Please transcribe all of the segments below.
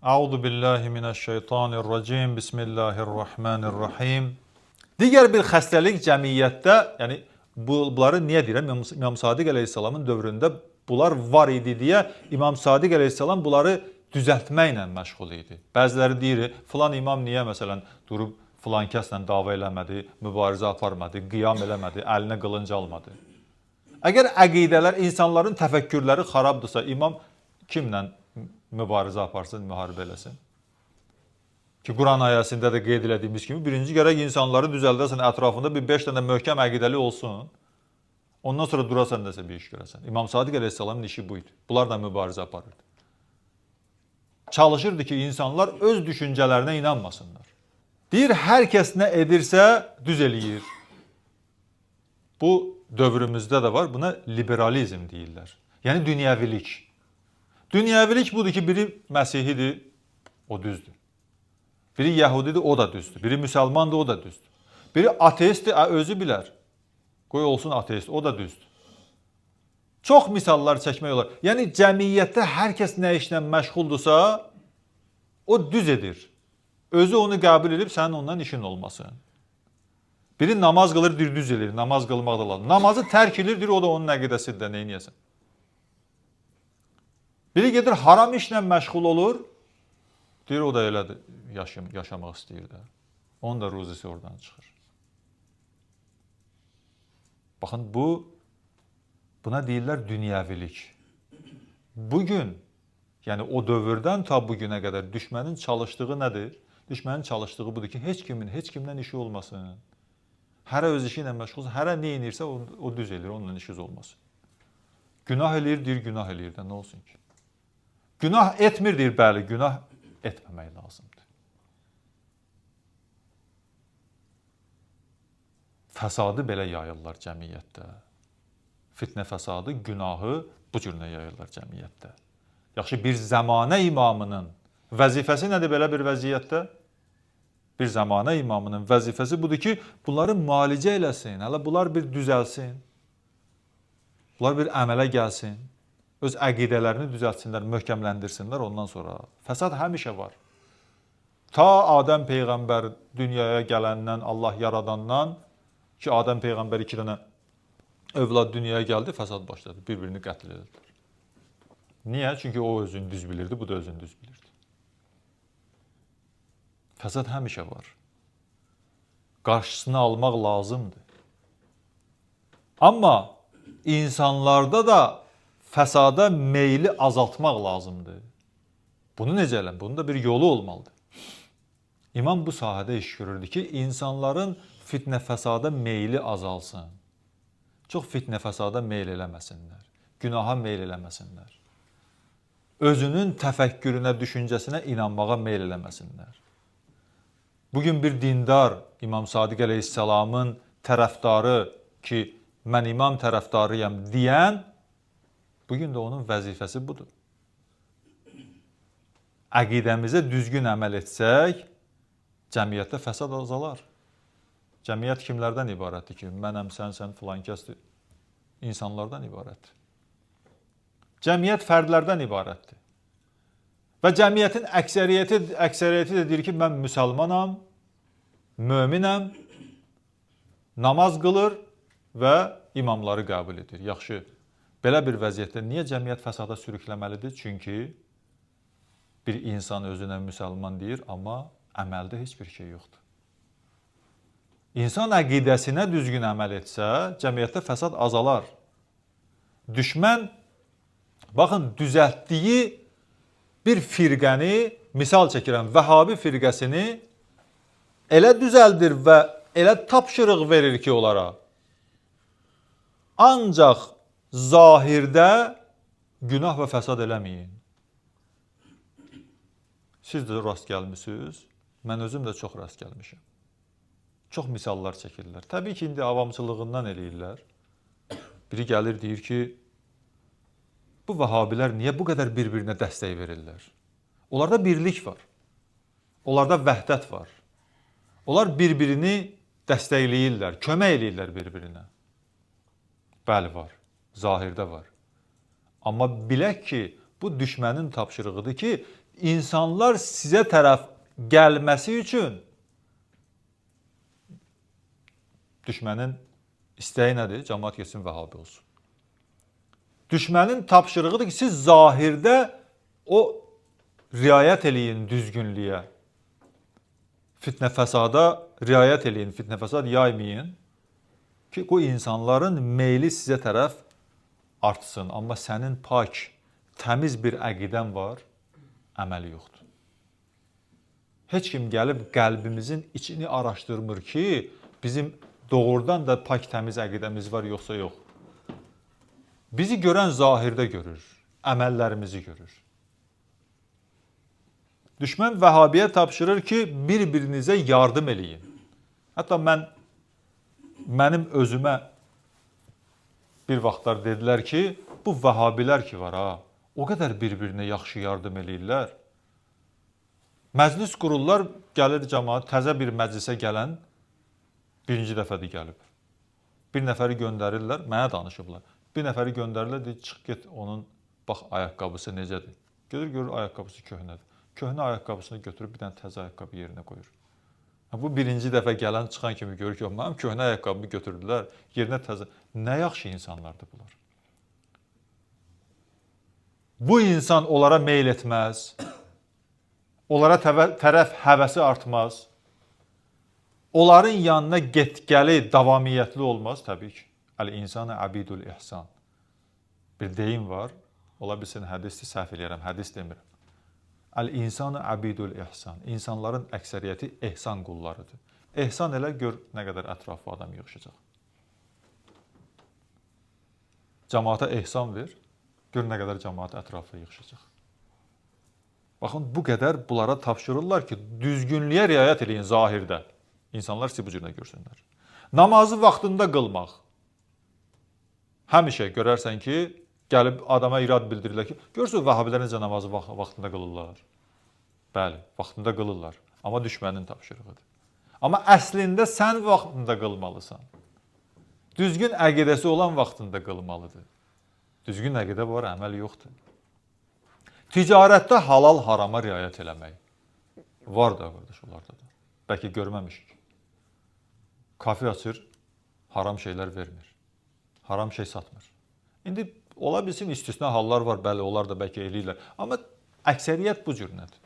Euzu billahi mineşşeytanirracim. Bismillahirrahmanirrahim. Digər bir xəstəlik cəmiyyətdə, yəni bunları niyə deyirəm? İmam Sadiq əleyhissalamın dövründə bunlar var idi deyə İmam Sadiq əleyhissalam bunları düzəltməklə məşğul idi. Bəziləri deyir, filan imam niyə məsələn durub filan kəslə dava eləmədi, mübarizə aparmadı, qiyam eləmədi, əlinə qılınc almadı. Əgər əqidələr, insanların təfəkkürləri xarabdırsa, imam kimlə mübarizə aparsın, müharibə eləsin? Ki, Quran ayəsində də qeyd elədiyimiz kimi, birinci gərək insanları düzəldəsən, ətrafında bir 5 dənə möhkəm əqidəli olsun. Ondan sonra durasan nəsə bir iş görəsən. İmam Sadiq əleyhissalamın işi bu idi. Bunlarla mübarizə aparırdı. Çalışırdı ki, insanlar öz düşüncələrinə inanmasınlar. Deyir, hər kəs nə edirsə düz eləyir. Bu, dövrümüzdə də var. Buna liberalizm deyirlər. Yəni, dünyəvilik. Dünyəvilik budur ki, biri Məsihidir, o düzdür. Biri Yəhudidir, o da düzdür. Biri müsəlmandır, o da düzdür. Biri ateistdir, özü bilər. Qoy olsun ateist, o da düzdür. Çox misallar çəkmək olar. Yəni, cəmiyyətdə hər kəs nə işlə məşğuldursa, o düz edir. Özü onu qəbul edib, sənin ondan işin olmasın. Biri namaz qılır, düz edir, namaz qılmaq da lazım. Namazı tərk edir, o da onun əqidəsidir, neyniyəsin? Biri gedir, haram işlə məşğul olur, deyir, o da elədir, yaşamaq istəyir də. Onun da ruzisi oradan çıxır. Baxın, buna deyirlər dünyəvilik. Bugün, yəni o dövrdən ta bugünə qədər düşmənin çalışdığı nədir? Düşmənin çalışdığı budur ki, heç kimdən işi olmasın. Hərə öz işi ilə məşğul, hərə nə edirsə o düz edir, onunla işiniz olmasın. Günah eləyir, deyir, günah eləyir də, nə olsun ki? Günah etmir, deyir, bəli, günah etməmək lazımdır. Fəsadı belə yayırlar cəmiyyətdə. Fitnə fəsadı, günahı bu cürünə yayırlar cəmiyyətdə. Yaxşı, bir zəmanə imamının vəzifəsi nədir belə bir vəziyyətdə? Bir zəmanə imamının vəzifəsi budur ki, bunları müalicə eləsin, hələ bunlar bir düzəlsin, bunlar bir əmələ gəlsin. Öz əqidələrini düzəltsinlər, möhkəmləndirsinlər ondan sonra. Fəsad həmişə var. Ta Adəm Peyğəmbər dünyaya gələndən, Allah yaradandan ki, Adəm Peyğəmbər 2 dənə övlad dünyaya gəldi, fəsad başladı. Bir-birini qətl edildi. Niyə? Çünki o özünü düz bilirdi, bu da özünü düz bilirdi. Fəsad həmişə var. Qarşısını almaq lazımdır. Amma insanlarda da fəsada meyli azaltmaq lazımdır. Bunu necə eləm? Bunun da bir yolu olmalıdır. İmam bu sahədə iş görürdü ki, insanların fitnə fəsada meyli azalsın. Çox fitnə fəsada meyl eləməsinlər. Günaha meyl eləməsinlər. Özünün təfəkkürünə, düşüncəsinə inanmağa meyl eləməsinlər. Bugün bir dindar İmam Sadiq əleyhissalamın tərəfdarı ki, mən imam tərəfdarıyam deyən, bugün də onun vəzifəsi budur. Əqidəmizə düzgün əməl etsək, cəmiyyətdə fəsad azalar. Cəmiyyət kimlərdən ibarətdir ki? Mənəm, sən, filan kəsdir. İnsanlardan ibarətdir. Cəmiyyət fərdlərdən ibarətdir. Və cəmiyyətin əksəriyyəti də deyir ki, mən müsəlmanam, möminəm, namaz qılır və imamları qəbul edir. Yaxşı. Belə bir vəziyyətdə niyə cəmiyyət fəsada sürükləməlidir? Çünki bir insan özünə müsəlman deyir, amma əməldə heç bir şey yoxdur. İnsan əqidəsinə düzgün əməl etsə, cəmiyyətdə fəsad azalar. Düşmən, baxın, düzəltdiyi bir firqəni, misal çəkirəm, Vəhabi firqəsini elə düzəldir və elə tapşırıq verir ki, onlara. Ancaq zahirdə günah və fəsad eləməyin. Siz də rast gəlmişsiniz, mən özüm də çox rast gəlmişəm. Çox misallar çəkirlər. Təbii ki, indi avamçılığından eləyirlər. Biri gəlir, deyir ki, bu vəhabilər niyə bu qədər bir-birinə dəstək verirlər? Onlarda birlik var. Onlarda vəhdət var. Onlar bir-birini dəstəkləyirlər, kömək eləyirlər bir-birinə. Bəli, var. Zahirdə var. Amma bilək ki, bu düşmənin tapşırığıdır ki, insanlar sizə tərəf gəlməsi üçün düşmənin istəyi nədir? Cəmaət getsin Vəhabi olsun. Düşmənin tapşırığıdır ki, siz zahirdə o riayət eləyin düzgünlüyə, fitnə fəsada riayət eləyin, fitnə fəsad yaymayın ki, o insanların meyli sizə tərəf artsın. Amma sənin pak, təmiz bir əqidən var, əməli yoxdur. Heç kim gəlib qəlbimizin içini araşdırmır ki, bizim doğrudan da pak, təmiz əqidəmiz var, yoxsa yox. Bizi görən zahirdə görür, əməllərimizi görür. Düşmən Vəhabiyə tapşırır ki, bir-birinizə yardım eləyin. Hətta mənim özümə bir vaxtlar dedilər ki, bu Vəhabilər ki var ha, o qədər bir-birinə yaxşı yardım eləyirlər. Məclis qururlar, gəlir cəmaət, təzə bir məclisə gələn birinci dəfədir gəlib. Bir nəfəri göndərirlər, mənə danışıblar. Bir nəfəri göndərirlər, deyir, çıx get onun, bax, ayaqqabısı necədir? Gedir, görür, ayaqqabısı köhnədir. Köhnə ayaqqabısını götürüb bir dənə təzə ayaqqabı yerinə qoyur. Bu birinci dəfə gələn, çıxan kimi görür ki, mənim köhnə ayaqqabımı götürdülər, yerinə təzə. Nə yaxşı insanlardır bunlar. Bu insan onlara meyl etməz, onlara tərəf həvəsi artmaz, onların yanına get-gəli, davamiyyətli olmaz təbii ki. Əl-insana abidul ihsan. Bir deyim var, ola bilsin hədisdir, səhv eləyərəm, hədis demirəm. Əl-insana abidul ihsan. İnsanların əksəriyyəti ehsan qullarıdır. Ehsan elə gör nə qədər ətrafı adam yığışacaq. Cəmaata ehsan ver, gör nə qədər cəmaat ətrafı yığışacaq. Baxın, bu qədər bunlara tapşırırlar ki, düzgünlüyə riayət eləyin zahirdə. İnsanlar sizi bu cürlə görsünlər. Namazı vaxtında qılmaq. Həmişə görərsən ki, gəlib adama irad bildirirlər ki, görürsünüz Vəhabilər necə namazı vaxtında qılırlar. Bəli, vaxtında qılırlar. Amma düşmənin tapşırığıdır. Amma əslində sən vaxtında qılmalısan. Düzgün əqidəsi olan vaxtında qılmalıdır. Düzgün əqidə var, əməl yoxdur. Ticarətdə halal harama riayət eləmək. Var da, qardaş, onlarda da. Bəlkə görməmişik. Kafe açır, haram şeylər vermir. Haram şey satmır. İndi ola bilsin istisna hallar var, bəli, onlar da bəlkə eləyirlər. Amma əksəriyyət bu cür nədir?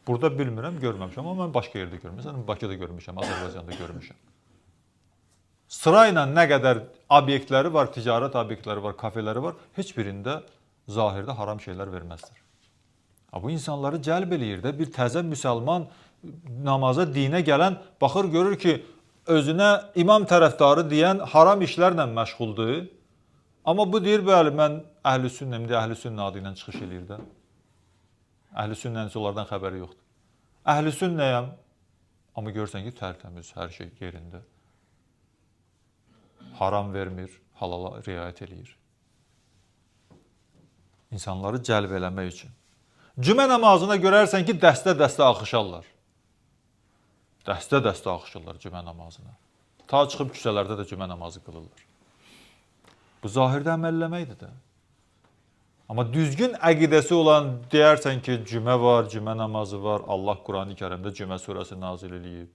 Burada bilmirəm, görməmişəm, amma mən başqa yerdə görmüşəm. Bakıda görmüşəm, Azərbaycanda görmüşəm. Sırayla nə qədər obyektləri var, ticarət obyektləri var, kafeləri var, heç birində zahirdə haram şeylər verməzdir. Bu insanları cəlb eləyir də, bir təzə müsəlman namaza, dinə gələn baxır, görür ki, özünə imam tərəfdarı deyən haram işlərlə məşğuldur. Amma bu deyir, bəli, mən əhl-i sünnəm, əhl-i sünnə adı ilə çıxış eləyir də. Əhl-i sünnənin onlardan xəbəri yoxdur. Əhl-i sünnəyəm, amma görürsən ki, tərtəmiz, hər şey yerində. Haram vermir, halala riayət eləyir. İnsanları cəlb eləmək üçün. Cümə namazına görərsən ki, dəstə-dəstə axışarlar. Dəstə-dəstə axışırlar cümə namazına. Ta çıxıb küçələrdə də cümə namazı qılırlar. Bu zahirdə əməlləməkdir də. Amma düzgün əqidəsi olan deyərsən ki, cümə var, cümə namazı var, Allah Qurani Kərimdə cümə surəsi nazil eləyib.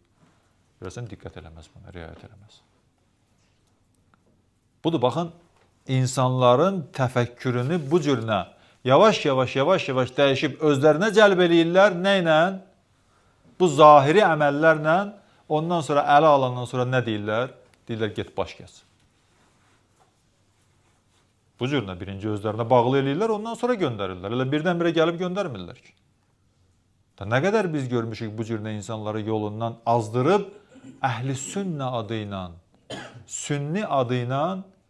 Görərsən, diqqət eləməz buna, riayət eləməz. Budur, baxın, insanların təfəkkürünü bu cürünə yavaş-yavaş dəyişib özlərinə cəlb eləyirlər. Nə ilə? Bu zahiri əməllərlə, ondan sonra ələ alandan sonra nə deyirlər? Deyirlər, get baş kəs. Bu cürünə birinci özlərinə bağlı eləyirlər, ondan sonra göndərirlər. Elə birdən-birə gəlib göndərmirlər ki. Nə qədər biz görmüşük bu cürünə insanları yolundan azdırıb, əhl-i sünnə adı ilə, sünni adı ilə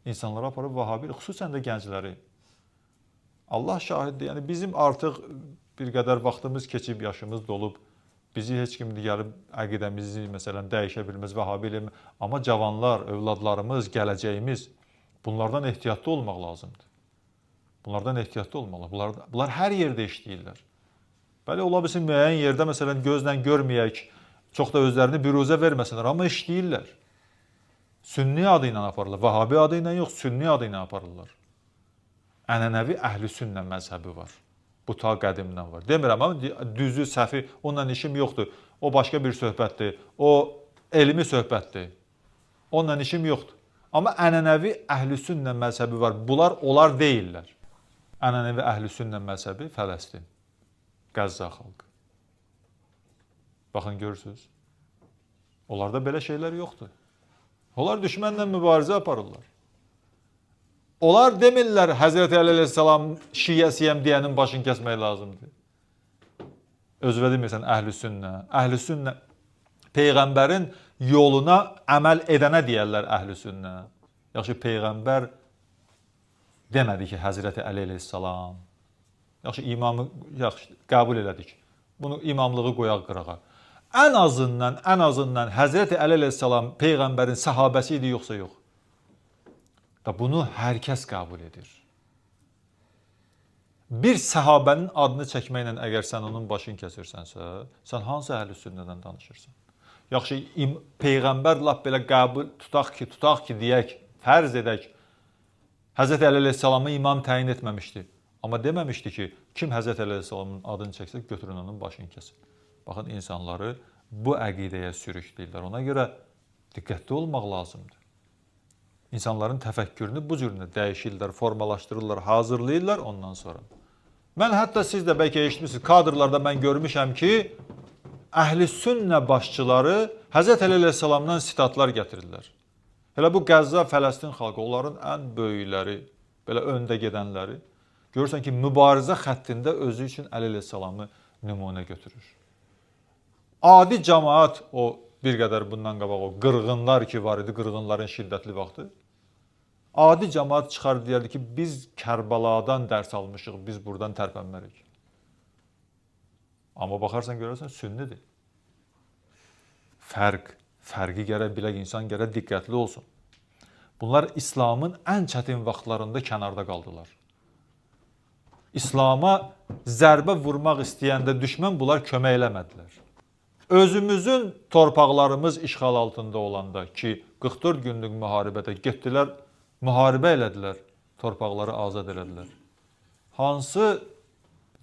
insanlara aparıb Vəhabi, xüsusən də gəncləri. Allah şahiddir, yəni bizim artıq bir qədər vaxtımız keçib, yaşımız dolub, bizi heç kim gəlib əqidəmizi məsələn dəyişə bilməz, Vəhabi eləmir. Amma cavanlar, övladlarımız, gələcəyimiz bunlardan ehtiyatlı olmaq lazımdır. Bunlardan ehtiyatlı olmalı. Bunlar hər yerdə işləyirlər. Bəli, ola bilsin müəyyən yerdə məsələn gözlə görməyək, çox da özlərini büruzə verməsinlər, amma işləyirlər. Sünni adı ilə aparırlar. Vəhabi adı ilə yox, sünni adı ilə aparırlar. Ənənəvi əhl-i sünnə məzhəbi var. Bu ta qədimdən var. Demirəm amma düzü, səhvi, onunla işim yoxdur. O başqa bir söhbətdir. O elmi söhbətdir. Onunla işim yoxdur. Amma ənənəvi əhlüsünnə məzhəbi var. Onlar deyirlər. Ənənəvi əhlüsünnə məzhəbi Fələstin. Qəzza xalqı. Baxın, görürsünüz. Onlarda belə şeylər yoxdur. Onlar düşmənlə mübarizə aparırlar. Onlar demirlər Həzrəti Əli əleyhissalam şiəsiyəm deyənin başını kəsmək lazımdır. Özünə demirsən əhlüsünnə. Əhlüsünnə Peyğəmbərin yoluna əməl edənə deyərlər əhlüsünnə. Yaxşı, Peyğəmbər demədi ki, Həzrəti Əli əleyhissalam. Yaxşı, imamı qəbul elədik. Bunu imamlığı qoyaq qırağa. Ən azından Həzrəti Əli əleyhissalam Peyğəmbərin səhabəsi idi, yoxsa yox? Da bunu hər kəs qəbul edir. Bir səhabənin adını çəkməklə əgər sən onun başını kəsirsənsə, sən hansı əhlüsünnədən danışırsan? Yaxşı, Peyğəmbər lap belə qəbul tutaq ki, deyək, fərz edək, Həzrəti Əli əleyhissalamı imam təyin etməmişdi. Amma deməmişdi ki, kim Həzrəti Əli əleyhissalamın adını çəksə, götürün onun başını kəsin. Baxın, insanları bu əqidəyə sürükləyirlər. Ona görə diqqətli olmaq lazımdır. İnsanların təfəkkürünü bu cürünə dəyişirlər, formalaşdırırlar, hazırlayırlar ondan sonra. Mən hətta siz də bəlkə eşitmişsiniz, kadrlarda mən görmüşəm ki, əhlüsünnə başçıları Həzrəti Əli əleyhissalamdan sitatlar gətirirlər. Elə bu Qəzza, Fələstin xalqı, onların ən böyükləri, belə öndə gedənləri. Görürsən ki, mübarizə xəttində özü üçün Əli əleyhissalamı nümunə götürür. Adi cəmaat, o bir qədər bundan qabaq o qırğınlar ki var idi, qırğınların şiddətli vaxtı. Adi cəmaat çıxar deyərdi ki, biz Kərbaladan dərs almışıq, biz buradan tərpənmərik. Amma baxarsan görərsən, sünnidir. Fərqi gərək bilək, insan gərək diqqətli olsun. Bunlar İslamın ən çətin vaxtlarında kənarda qaldılar. İslama zərbə vurmaq istəyəndə düşmən bunlar kömək eləmədilər. Özümüzün torpaqlarımız işğal altında olanda ki, 44 günlük müharibədə getdilər, müharibə elədilər, torpaqları azad elədilər. Hansı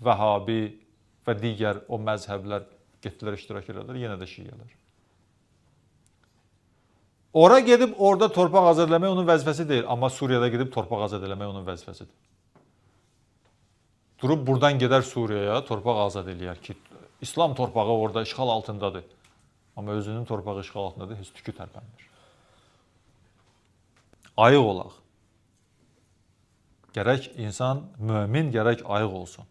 Vəhabi və digər o məzhəblər getdilər, iştirak elədilər, yenə də şiələr. Ora gedib orada torpaq azad eləmək onun vəzifəsi deyil, amma Suriyada gedib torpaq azad eləmək onun vəzifəsidir. Durub buradan gedər Suriyaya, torpaq azad eləyər ki, İslam torpağı orada işğal altındadır. Amma özünün torpağı işğal altındadır, heç tükü tərpənmir. Ayıq olaq. Gərək insan, mömin gərək ayıq olsun.